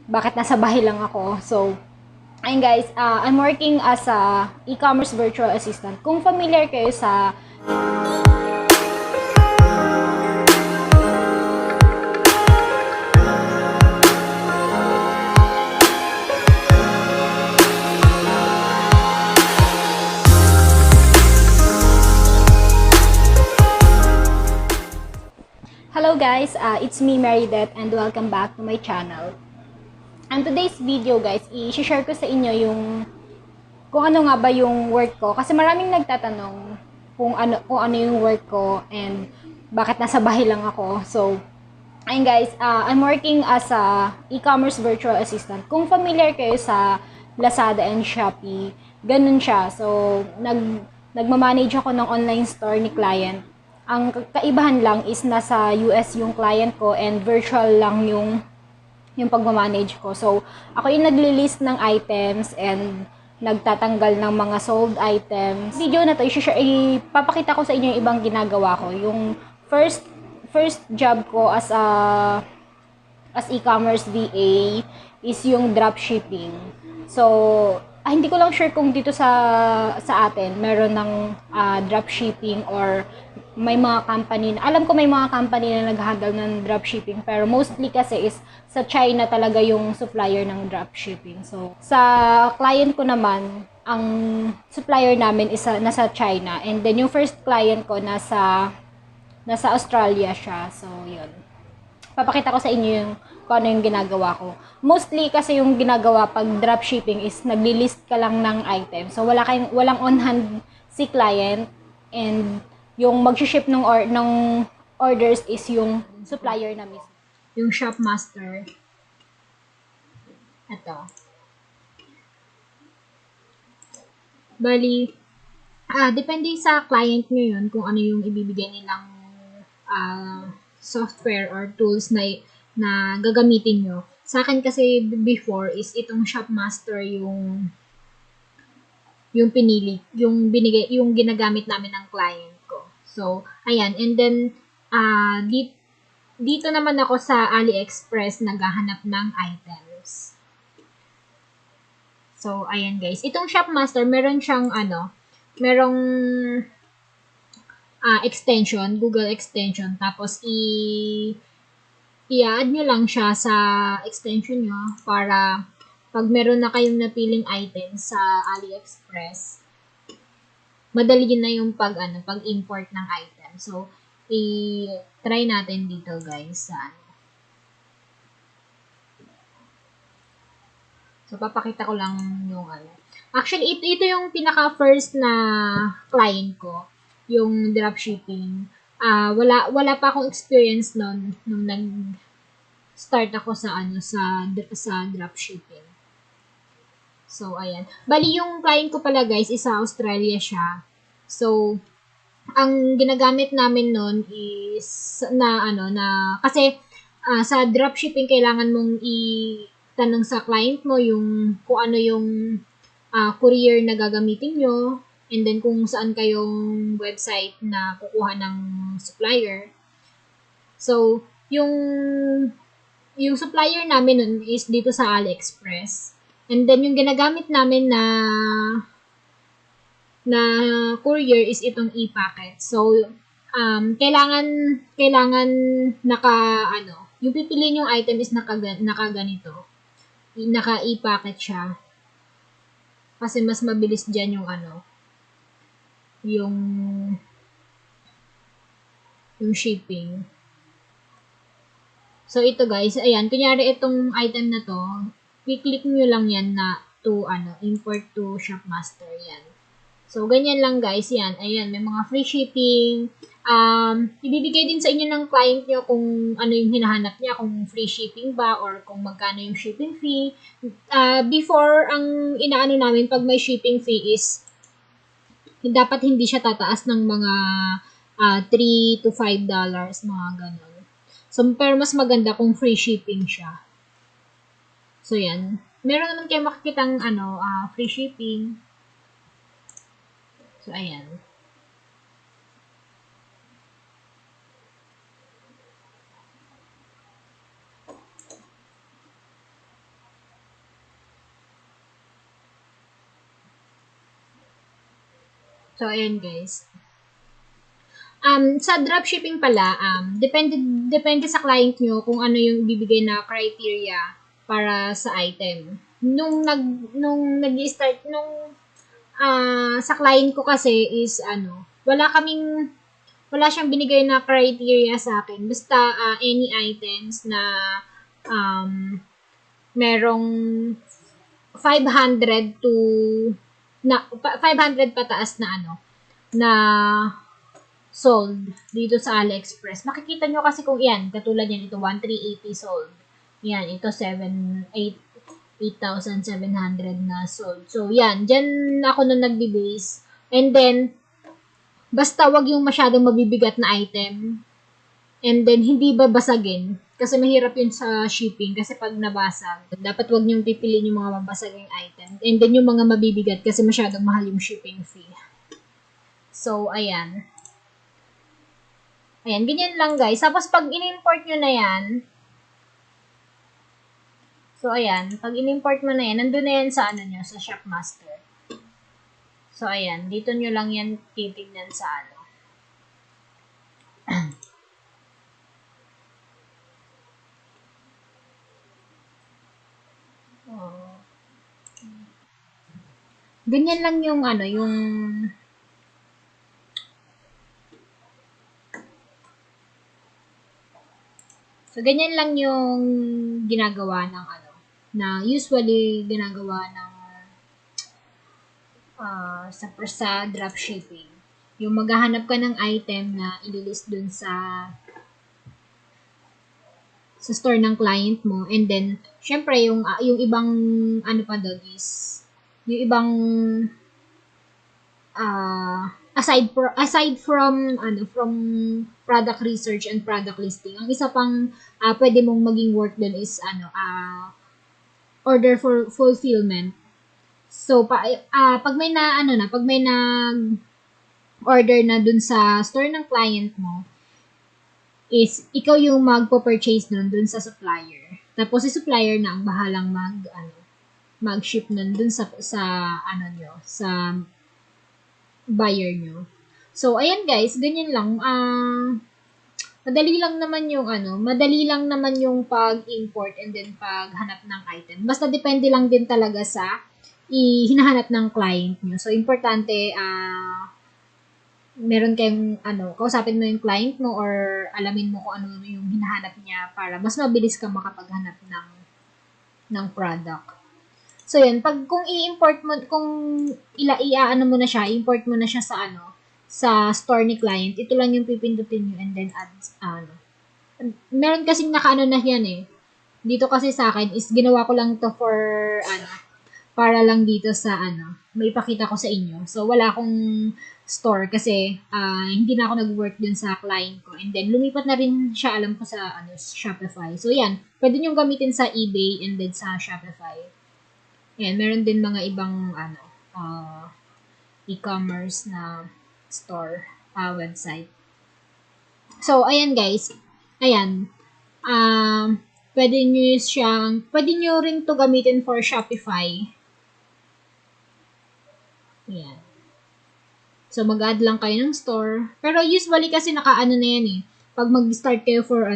bakit nasa bahay lang ako. So, ayun guys, I'm working as a e-commerce virtual assistant. Kung familiar kayo sa Hello guys, it's me Meridet and welcome back to my channel. And today's video guys, i-share ko sa inyo yung kung ano nga ba yung work ko kasi maraming nagtatanong kung ano yung work ko and bakit nasa bahay lang ako. So, ayun guys, I'm working as a e-commerce virtual assistant. Kung familiar kayo sa Lazada and Shopee, ganun siya. So, nagmamanage ako ng online store ni client. Ang kaibahan lang is nasa US yung client ko and virtual lang yung pagmamanage ko. So, ako yung nagli-list ng items and nagtatanggal ng mga sold items. Video na to, ipapakita ko sa inyo yung ibang ginagawa ko. Yung first job ko as e-commerce VA is yung dropshipping. So, hindi ko lang sure kung dito sa atin meron ng dropshipping or may mga company. Alam ko may mga company na nag-handle ng dropshipping pero mostly kasi is sa China talaga yung supplier ng dropshipping. So, sa client ko naman, ang supplier namin is nasa China and then yung first client ko nasa Australia siya. So, yun. Papakita ko sa inyo yung kung ano yung ginagawa ko. Mostly kasi yung ginagawa pag dropshipping is nagli-list ka lang ng item. So walang on hand si client and yung mag-ship ng orders is yung supplier na mismo. Yung shopmaster. Ito. Bali, depende sa client nyo yun kung ano yung ibibigay nilang software or tools na gagamitin nyo. Sa akin kasi before is itong Shopmaster yung pinili, yung ginagamit namin ng client ko. So, ayan. And then, dito naman ako sa AliExpress naghahanap ng items. So, ayan guys. Itong Shopmaster, meron siyang merong extension, Google extension. Tapos, i-add nyo lang siya sa extension nyo para pag meron na kayong napiling item sa AliExpress, madali na yung pag-import ng item. So, i-try natin dito guys sa So, papakita ko lang yung Actually, ito yung pinaka-first na client ko, yung dropshipping. Wala pa akong experience nung nag-start ako sa dropshipping. So, ayan. Bali, yung client ko pala guys, isa Australia siya. So, ang ginagamit namin nun is kasi sa dropshipping kailangan mong itanong sa client mo yung kung ano yung courier na gagamitin nyo and then kung saan kayong website na kukuha ng supplier. So, yung supplier namin nun is dito sa AliExpress. And then, yung ginamit namin na courier is itong e-packet. So, kailangan yung pipiliin yung item is naka-ganito. Naka-e-packet siya. Kasi mas mabilis dyan yung shipping. So, ito guys, ayan, kunyari itong item na to, i-click nyo lang yan na import to Shopmaster, yan. So, ganyan lang guys, yan. Ayan, may mga free shipping. Ibibigay din sa inyo ng client nyo kung ano yung hinahanap niya, kung free shipping ba or kung magkano yung shipping fee. Before, ang inaano namin pag may shipping fee is dapat hindi siya tataas ng mga $3 to $5, mga ganun. So, pero mas maganda kung free shipping siya. So, yan. Meron naman kayo makikitang free shipping. So, ayan. So, ayan guys. Sa dropshipping pala, depende sa client nyo kung ano yung bibigay na criteria para sa item. Sa client ko kasi is wala siyang binigay na criteria sa akin. Basta any items na um, merong 500 to 500 pataas na na sold dito sa AliExpress. Makikita nyo kasi kung yan, katulad yan, ito 1,380 sold. Yan, ito 8,700 na sold. So, yan, dyan ako nung nagbe-base. And then, basta wag yung masyadong mabibigat na item. And then, hindi babasagin. Kasi mahirap yun sa shipping. Kasi pag nabasag, dapat wag niyong pipiliin yung mga mabasaging item. And then, yung mga mabibigat kasi masyadong mahal yung shipping fee. So, ayan. Ayan, ganyan lang guys. Tapos, pag in-import nyo na yan, so, ayan, pag in-import mo na yan, nandun na yan sa nyo, sa Shopmaster. So, ayan, dito nyo lang yan titignan sa ganyan lang yung So, ganyan lang yung ginagawa ng na usually ginagawa ng sa dropshipping. Yung maghahanap ka ng item na ililist dun sa store ng client mo, and then syempre yung ibang pa doon is yung ibang aside from product research and product listing, ang isa pang pwede mong maging work doon is order for fulfillment. So pag may nag order na dun sa store ng client mo, is ikaw yung magpo-purchase dun sa supplier. Tapos si supplier na ang bahalang mag-ship dun sa buyer nyo. So ayan guys, ganyan lang. Madali lang naman yung pag-import and then paghanap ng item. Basta depende lang din talaga sa hinahanap ng client nyo. So importante meron kayong kausapin mo yung client mo or alamin mo kung ano yung hinahanap niya para mas mabilis ka makapaghanap ng product. So yan, kung i-import mo, kung mo na siya, import mo na siya sa store ni client, ito lang yung pipindutin nyo and then add meron kasing na yan eh. Dito kasi sa akin is ginawa ko lang to for para lang dito sa may ipakita ko sa inyo. So wala akong store kasi hindi na ako nag-work dun sa client ko. And then lumipat na rin siya, alam ko, sa Shopify. So yan, pwede niyo gamitin sa eBay and then sa Shopify. Yan, meron din mga ibang e-commerce na store website. So ayan guys. Ayan. Pwede nyo rin to gamitin for Shopify. Yan. So, mag-add lang kayo ng store. Pero usually kasi naka-ano na yan eh. Pag mag-start kayo for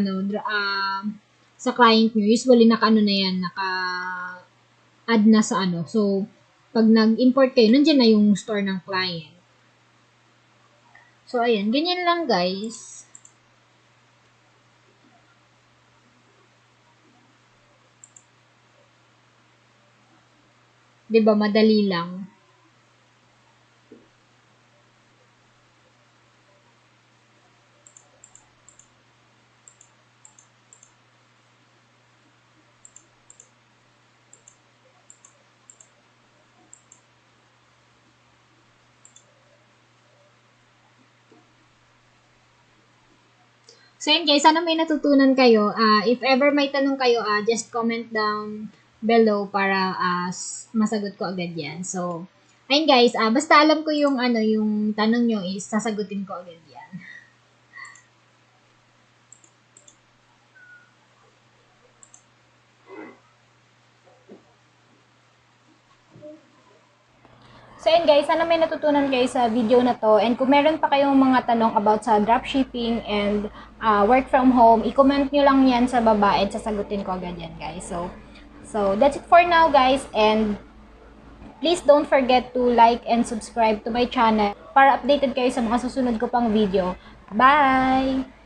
sa client nyo, usually naka-ano na yan, naka-add na sa So, pag nag-import kayo, nandiyan na yung store ng client. So, ayan. Ganyan lang guys. Diba, madali lang. So, yun guys, sana may natutunan kayo. If ever may tanong kayo, just comment down below para masagot ko agad yan. So, ayun guys, basta alam ko yung yung tanong nyo is sasagutin ko agad yan. So yun guys, sana may natutunan kayo sa video na to. And kung meron pa kayong mga tanong about sa dropshipping and work from home, i-comment nyo lang yan sa baba at sasagutin ko agad yan guys. So that's it for now guys, and please don't forget to like and subscribe to my channel para updated kayo sa mga susunod ko pang video. Bye!